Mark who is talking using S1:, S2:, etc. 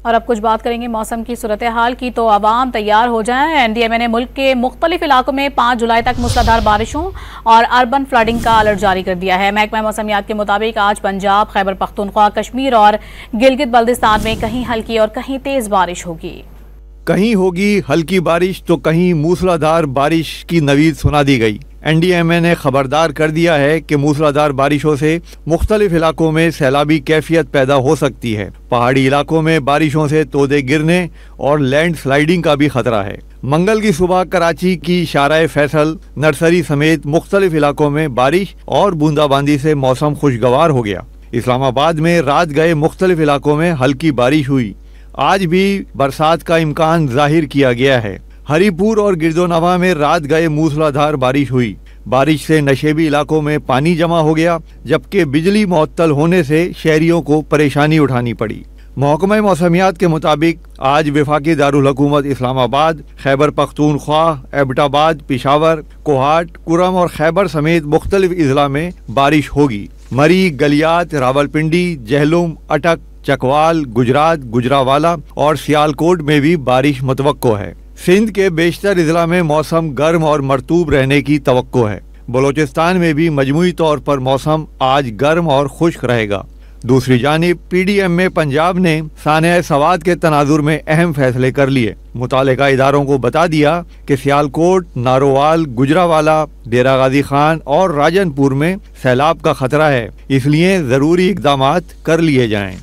S1: اور اب کچھ بات کریں گے موسم کی صورتحال کی، تو عوام تیار ہو جائیں۔ این ڈی ایم اے نے ملک کے مختلف علاقوں میں 5 جولائی تک موسلادھار بارشوں اور اربن فلڈنگ کا الرٹ جاری کر دیا ہے۔ محکمہ موسمیات کے مطابق آج پنجاب، خیبر پختونخوا، کشمیر اور گلگت بلتستان میں کہیں ہلکی اور کہیں تیز بارش ہوگی۔
S2: کہیں ہوگی ہلکی بارش تو کہیں موسلادھار بارش کی نوید سنا دی گئی۔ این ڈی ایم اے نے خبردار کر دیا ہے کہ موسلادھار بارشوں سے مختلف علاقوں میں سیلابی کیفیت پیدا ہو سکتی ہے۔ پہاڑی علاقوں میں بارشوں سے تودے گرنے اور لینڈ سلائیڈنگ کا بھی خطرہ ہے۔ منگل کی صبح کراچی کی شارع فیصل، نرسری سمیت مختلف علاقوں میں بارش اور بوندا باندی سے موسم خوشگوار ہو گیا۔ اسلام آباد میں رات گئے مختلف علاقوں میں ہلکی بارش ہوئی۔ آج بھی برسات کا امکان ظاہر کیا گیا ہے۔ ہری پور اور گردونواں میں رات گئے موسلادھار بارش ہوئی۔ بارش سے نشیبی علاقوں میں پانی جمع ہو گیا، جبکہ بجلی معطل ہونے سے شہریوں کو پریشانی اٹھانی پڑی۔ محکمہ موسمیات کے مطابق آج وفاقی دارالحکومت اسلام آباد، خیبر پختونخوا، ایبٹ آباد، پشاور، کوہاٹ، کرم اور خیبر سمیت مختلف اضلاع میں بارش ہوگی۔ مری، گلیات، راولپنڈی، جہلم، اٹک، چکوال، گجرات، گجراوالا اور سیالکوٹ میں بھی بارش متوقع ہے۔ سندھ کے بیشتر اضلاع میں موسم گرم اور مرطوب رہنے کی توقع ہے۔ بلوچستان میں بھی مجموعی طور پر موسم آج گرم اور خشک رہے گا۔ دوسری جانب پی ڈی ایم میں پنجاب نے سانحہ سواد کے تناظر میں اہم فیصلے کر لیے۔ متعلقہ اداروں کو بتا دیا کہ سیالکوٹ، نارووال، گجراوالا، ڈیرہ غازی خان اور راجن پور میں سیلاب کا خطرہ ہے، اس لیے ضروری اقدامات کر لیے جائیں۔